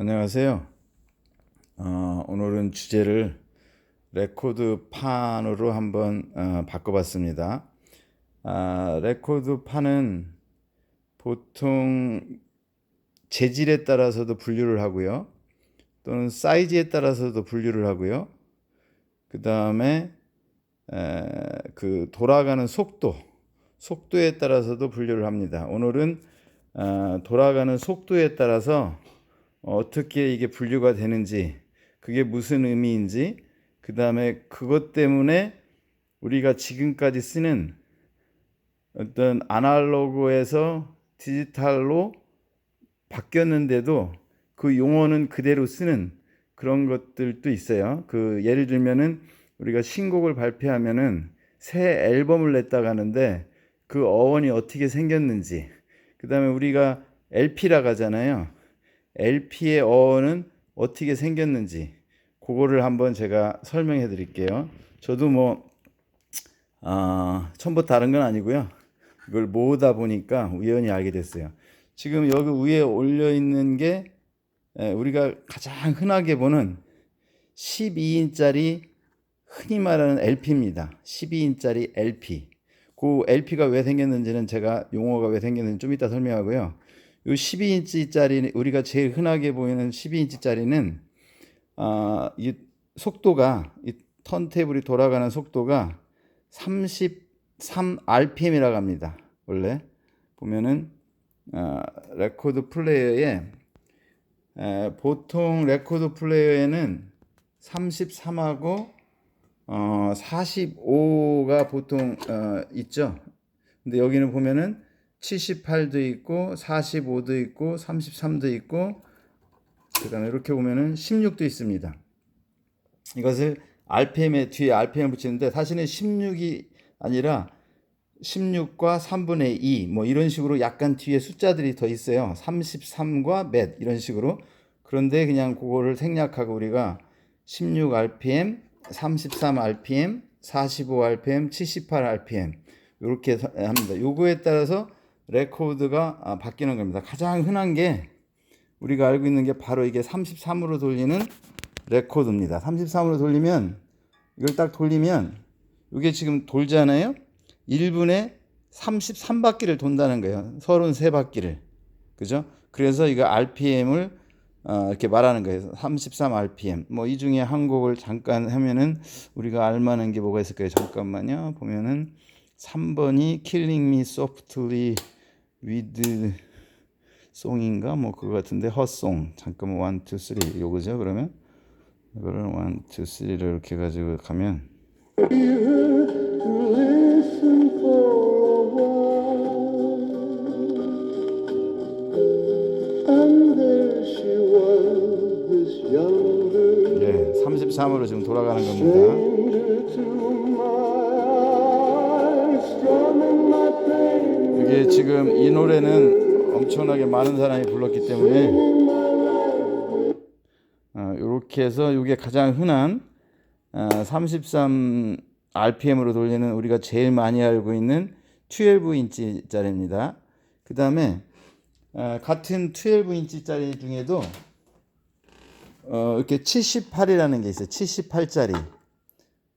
안녕하세요. 오늘은 주제를 레코드판으로 한번 바꿔봤습니다. 레코드판은 보통 재질에 따라서도 분류를 하고요. 또는 사이즈에 따라서도 분류를 하고요. 그 다음에 그 돌아가는 속도에 따라서도 분류를 합니다. 오늘은 돌아가는 속도에 따라서 어떻게 이게 분류가 되는지, 그게 무슨 의미인지, 그 다음에 그것 때문에 우리가 지금까지 쓰는 어떤 아날로그에서 디지털로 바뀌었는데도 그 용어는 그대로 쓰는 그런 것들도 있어요. 그 예를 들면은 우리가 신곡을 발표하면은 새 앨범을 냈다고 하는데 그 어원이 어떻게 생겼는지, 그 다음에 우리가 LP라고 하잖아요. LP의 어원은 어떻게 생겼는지 그거를 한번 제가 설명해 드릴게요. 저도 처음부터 다른 건 아니고요. 이걸 모으다 보니까 우연히 알게 됐어요. 지금 여기 위에 올려 있는 게 우리가 가장 흔하게 보는 12인짜리 흔히 말하는 LP입니다. 12인짜리 LP. 그 LP가 왜 생겼는지는 제가 용어가 왜 생겼는지 좀 이따 설명하고요. 이 12인치짜리 우리가 제일 흔하게 보이는 12인치짜리는 이 속도가 이 턴테이블이 돌아가는 속도가 33rpm이라고 합니다. 원래 보면은 레코드 플레이어에 보통 레코드 플레이어에는 33하고 45가 보통 있죠. 근데 여기는 보면은 78도 있고 45도 있고 33도 있고 그 다음에 이렇게 보면은 16도 있습니다. 이것을 RPM에 뒤에 RPM을 붙이는데 사실은 16이 아니라 16과 3분의 2 뭐 이런 식으로 약간 뒤에 숫자들이 더 있어요. 33과 몇 이런 식으로. 그런데 그냥 그거를 생략하고 우리가 16rpm, 33rpm, 45rpm, 78rpm 이렇게 합니다. 요거에 따라서 레코드가 바뀌는 겁니다. 가장 흔한 게 우리가 알고 있는 게 바로 이게 33으로 돌리는 레코드입니다. 33으로 돌리면 이걸 딱 돌리면 이게 지금 돌잖아요. 1분에 33바퀴를 돈다는 거예요. 33바퀴를. 그죠? 그래서 이거 RPM을 이렇게 말하는 거예요. 33rpm. 뭐 이 중에 한 곡을 잠깐 하면은 우리가 알만한 게 뭐가 있을까요? 잠깐만요. 보면은 3번이 Killing Me Softly with Song인가 뭐 그거 같은데 헛송. 잠깐만 1, 2, 3 요거죠. 그러면 이거를 1, 2, 3를 이렇게 가지고 가면 예, 33으로 지금 돌아가는 겁니다. 이게 지금 이 노래는 엄청나게 많은 사람이 불렀기 때문에 이렇게 해서 이게 가장 흔한 33 RPM으로 돌리는 우리가 제일 많이 알고 있는 12인치짜리입니다. 그 다음에 같은 12인치짜리 중에도 이렇게 78이라는 게 있어요. 78짜리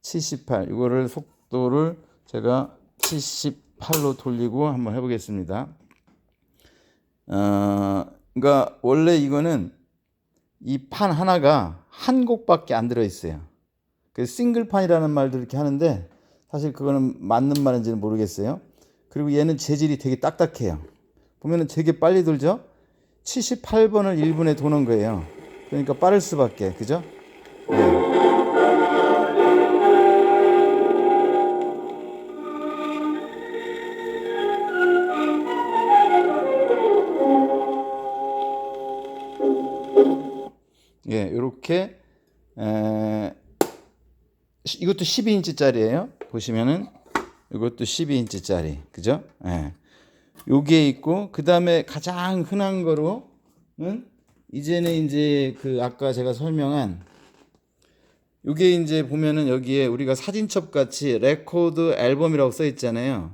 78 이거를 속도를 제가 78로 돌리고 한번 해보겠습니다. 그러니까 원래 이거는 이 판 하나가 한 곡밖에 안 들어있어요. 그래서 싱글판이라는 말도 이렇게 하는데 사실 그거는 맞는 말인지는 모르겠어요. 그리고 얘는 재질이 되게 딱딱해요. 보면은 되게 빨리 돌죠? 78번을 1분에 도는 거예요. 그러니까 빠를 수밖에, 그죠? 네. 예, 이렇게 이것도 12인치짜리예요. 보시면은 이것도 12인치짜리, 그죠? 예. 요게 있고 그 다음에 가장 흔한 거로는 이제는 이제 그 아까 제가 설명한 요게 이제 보면은 여기에 우리가 사진첩 같이 레코드 앨범이라고 써 있잖아요.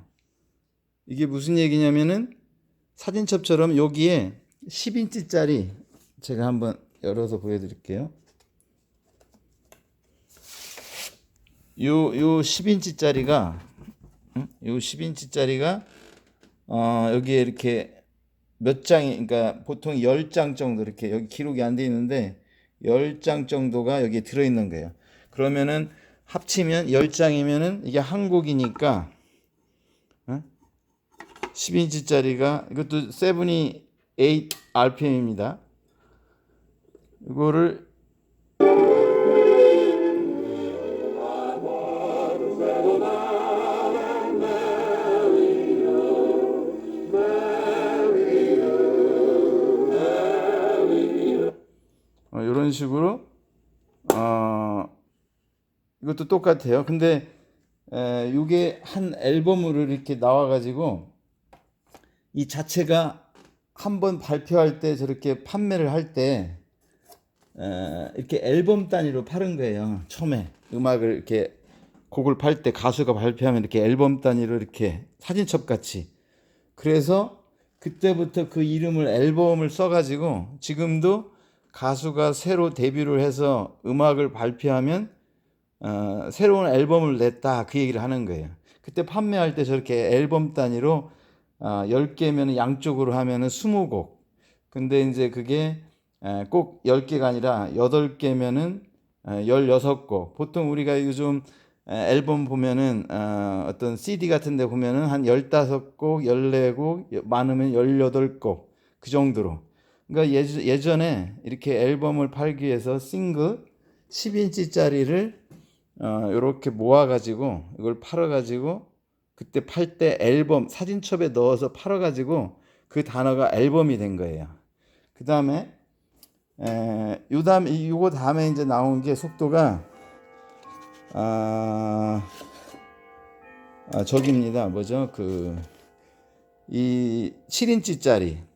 이게 무슨 얘기냐면은 사진첩처럼 여기에 10인치짜리 제가 한번 열어서 보여드릴게요. 요 10인치짜리가 요 10인치짜리가 여기에 이렇게 몇 장이, 그러니까 보통 10장 정도 이렇게 여기 기록이 안 돼 있는데 10장 정도가 여기에 들어 있는 거예요. 그러면은 합치면 10장이면은 이게 한 곡이니까 10인치짜리가 이것도 78 RPM입니다. 이거를 이런 식으로 이것도 똑같아요. 근데 이게 한 앨범으로 이렇게 나와가지고 이 자체가 한번 발표할 때 저렇게 판매를 할 때 이렇게 앨범 단위로 파는 거예요. 처음에 음악을 이렇게 곡을 팔 때 가수가 발표하면 이렇게 앨범 단위로 이렇게 사진첩 같이. 그래서 그때부터 그 이름을 앨범을 써가지고 지금도 가수가 새로 데뷔를 해서 음악을 발표하면 새로운 앨범을 냈다 그 얘기를 하는 거예요. 그때 판매할 때 저렇게 앨범 단위로 10개면 양쪽으로 하면은 20곡. 근데 이제 그게 꼭 10개가 아니라 8개면은 16곡. 보통 우리가 요즘 앨범 보면은 어떤 CD 같은 데 보면은 한 15곡, 14곡, 많으면 18곡 그 정도로. 그러니까 예전에 이렇게 앨범을 팔기 위해서 싱글 10인치짜리를 이렇게 모아가지고 이걸 팔아가지고 그때 팔 때 앨범 사진첩에 넣어서 팔아가지고 그 단어가 앨범이 된 거예요. 그 다음에 요거 다음에 이제 나온 게 속도가 저기입니다. 뭐죠? 이 7인치짜리.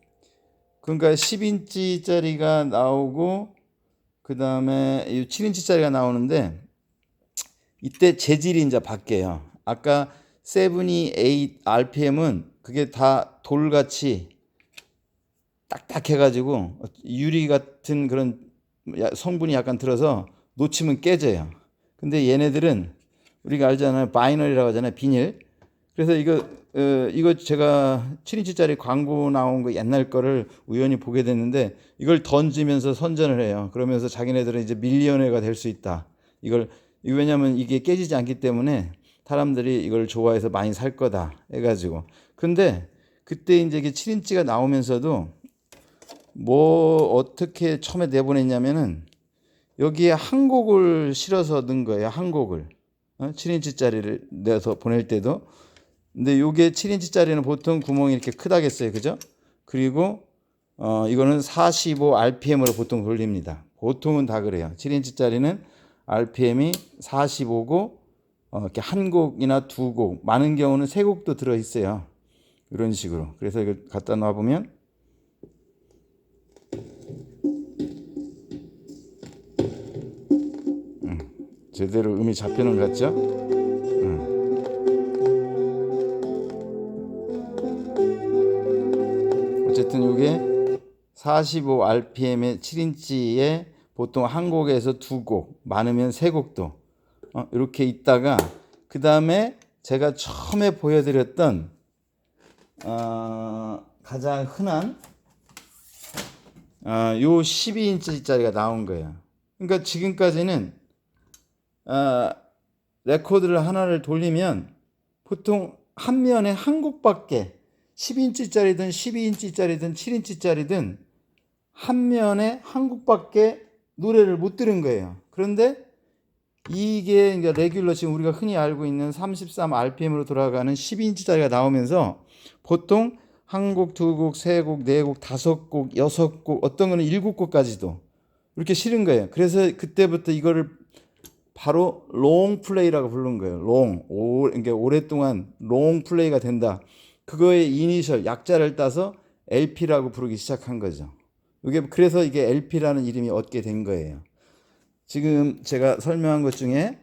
그러니까 10인치짜리가 나오고 그 다음에 이 7인치짜리가 나오는데 이때 재질이 이제 바뀌어요. 아까 78 RPM은 그게 다 돌같이 딱딱해가지고 유리 같은 그런 성분이 약간 들어서 놓치면 깨져요. 근데 얘네들은 우리가 알잖아요. 바이널이라고 하잖아요. 비닐. 그래서 이거 제가 7인치짜리 광고 나온 거 옛날 거를 우연히 보게 됐는데 이걸 던지면서 선전을 해요. 그러면서 자기네들은 이제 밀리언회가 될 수 있다. 왜냐면 이게 깨지지 않기 때문에 사람들이 이걸 좋아해서 많이 살 거다 해가지고. 근데 그때 이제 이게 7인치가 나오면서도 뭐 어떻게 처음에 내보냈냐면은 여기에 한 곡을 실어서 넣은 거예요. 한 곡을 7인치짜리를 내서 보낼 때도. 근데 요게 7인치짜리는 보통 구멍이 이렇게 크다겠어요, 그죠? 그리고 이거는 45 RPM으로 보통 돌립니다. 보통은 다 그래요. 7인치짜리는 RPM이 45고 이렇게 한 곡이나 두 곡, 많은 경우는 세 곡도 들어 있어요. 이런 식으로. 그래서 이걸 갖다 놔 보면 제대로 음이 잡히는 것 같죠? 어쨌든 이게 45 RPM의 7인치에 보통 한 곡에서 두 곡, 많으면 세 곡도 이렇게 있다가 그 다음에 제가 처음에 보여드렸던 가장 흔한 요 12인치짜리가 나온 거예요. 그러니까 지금까지는 레코드를 하나를 돌리면 보통 한 면에 한 곡밖에 10인치짜리든 12인치짜리든 7인치짜리든 한 면에 한 곡밖에 노래를 못 들은 거예요. 그런데 이게 그러니까 레귤러 지금 우리가 흔히 알고 있는 33 RPM으로 돌아가는 12인치짜리가 나오면서 보통 한 곡, 두 곡, 세 곡, 네 곡, 다섯 곡, 여섯 곡, 어떤 거는 일곱 곡까지도 이렇게 실은 거예요. 그래서 그때부터 이거를 바로 롱 플레이라고 부른 거예요. 그러니까 오랫동안 롱 플레이가 된다. 그거의 이니셜 약자를 따서 LP라고 부르기 시작한 거죠. 그래서 이게 LP라는 이름이 얻게 된 거예요. 지금 제가 설명한 것 중에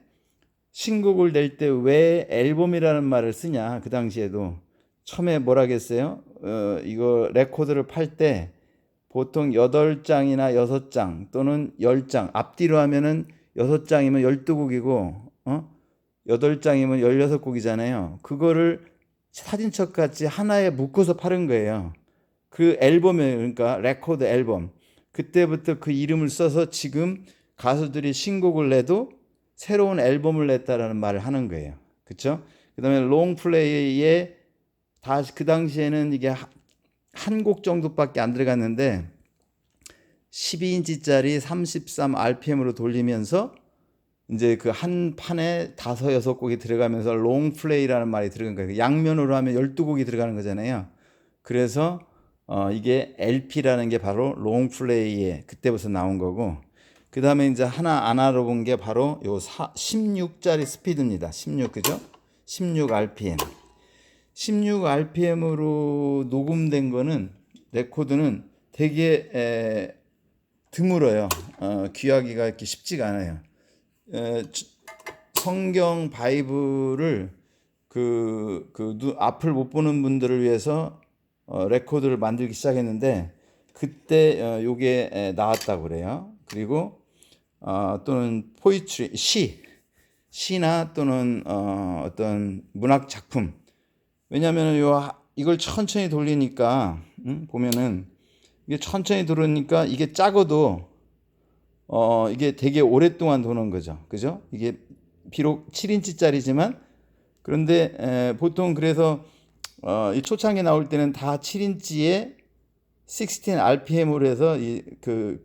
신곡을 낼 때 왜 앨범이라는 말을 쓰냐, 그 당시에도 처음에 뭐라겠어요? 이거 레코드를 팔 때 보통 8장이나 6장 또는 10장, 앞뒤로 하면은 6장이면 12곡이고 8장이면 16곡이잖아요. 그거를 사진첩 같이 하나에 묶어서 파는 거예요. 그 앨범에, 그러니까 레코드 앨범. 그때부터 그 이름을 써서 지금 가수들이 신곡을 내도 새로운 앨범을 냈다라는 말을 하는 거예요. 그렇죠? 그다음에 롱플레이에 다시 그 당시에는 이게 한 곡 정도밖에 안 들어갔는데 12인치짜리 33 RPM으로 돌리면서 이제 그 한 판에 5, 6곡이 들어가면서 롱플레이라는 말이 들어간 거예요. 양면으로 하면 12곡이 들어가는 거잖아요. 그래서 이게 LP라는 게 바로 롱플레이에 그때부터 나온 거고, 그 다음에 이제 하나 안 알아본 게 바로 요 16짜리 스피드입니다. 16, 그죠? 16 RPM. 16 RPM으로 녹음된 거는, 레코드는 되게 드물어요. 귀하기가 이렇게 쉽지가 않아요. 성경 바이블을 앞을 못 보는 분들을 위해서 레코드를 만들기 시작했는데, 그때 요게 나왔다고 그래요. 그리고 또는 포이트리, 시나 또는 어떤 문학 작품. 왜냐하면 이걸 천천히 돌리니까 보면은 이게 천천히 돌으니까 이게 작아도 이게 되게 오랫동안 도는 거죠. 그죠? 이게 비록 7인치짜리지만 그런데 보통 그래서 이 초창기에 나올 때는 다 7인치에 16 RPM으로 해서 그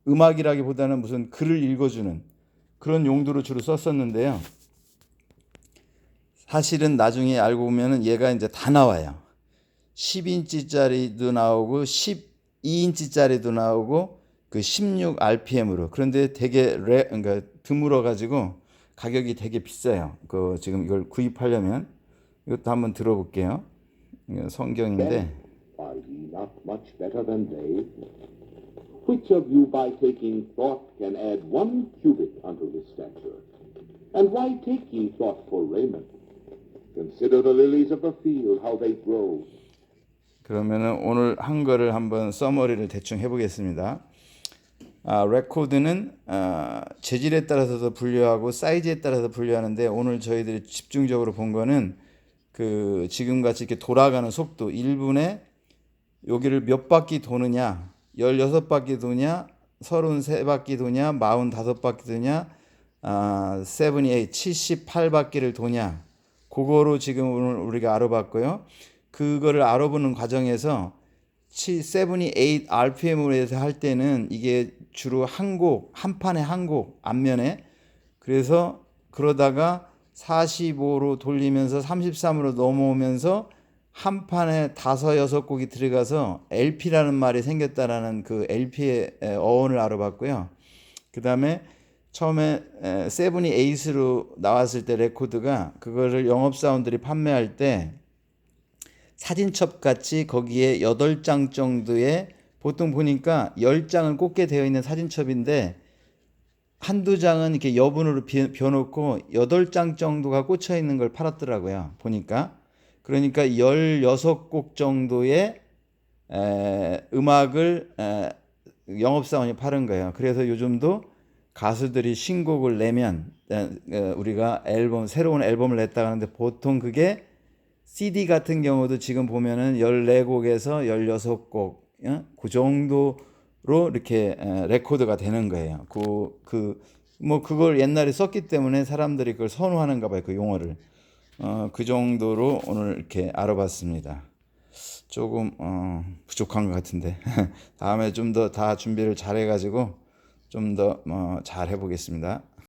음악이라기보다는 무슨 글을 읽어주는 그런 용도로 주로 썼었는데요. 사실은 나중에 알고 보면은 얘가 이제 다 나와요. 10인치짜리도 나오고 12인치짜리도 나오고 그 16 RPM으로. 그런데 되게 그러니까 드물어 가지고 가격이 되게 비싸요. 지금 이걸 구입하려면 이것도 한번 들어볼게요. 성경인데. Are ye not much better than they? Which of you by taking thought can add 1 cubit unto his stature? And why take ye thought for raiment? Consider the lilies of the field, how they grow. 그러면은 오늘 한 거를 한번 서머리를 대충 해보겠습니다. 레코드는 재질에 따라서도 분류하고 사이즈에 따라서 분류하는데, 오늘 저희들이 집중적으로 본 거는 그 지금같이 이렇게 돌아가는 속도, 1분에 여기를 몇 바퀴 도느냐, 16바퀴 도냐, 33바퀴 도냐, 45바퀴 도냐, 78, 78바퀴를 도냐, 그거로 지금 오늘 우리가 알아봤고요. 그거를 알아보는 과정에서 78 RPM으로 해서 할 때는 이게 주로 한 판에 한 곡, 앞면에. 그래서 그러다가 45로 돌리면서 33으로 넘어오면서 한 판에 5, 6곡이 들어가서 LP라는 말이 생겼다라는 그 LP의 어원을 알아봤고요. 그 다음에 처음에 78으로 나왔을 때 레코드가 그거를 영업사원들이 판매할 때 사진첩 같이 거기에 8장 정도의, 보통 보니까 10장을 꽂게 되어 있는 사진첩인데 한두 장은 이렇게 여분으로 벼놓고 8장 정도가 꽂혀 있는 걸 팔았더라고요. 보니까. 그러니까 16곡 정도의 음악을 영업사원이 파는 거예요. 그래서 요즘도 가수들이 신곡을 내면 우리가 새로운 앨범을 냈다 하는데, 보통 그게 CD 같은 경우도 지금 보면은 14곡에서 16곡, 그 정도로 이렇게 레코드가 되는 거예요. 그걸 옛날에 썼기 때문에 사람들이 그걸 선호하는가 봐요, 그 용어를. 그 정도로 오늘 이렇게 알아봤습니다. 조금 부족한 것 같은데 다음에 좀 더 다 준비를 잘 해가지고 좀 더 잘 해보겠습니다.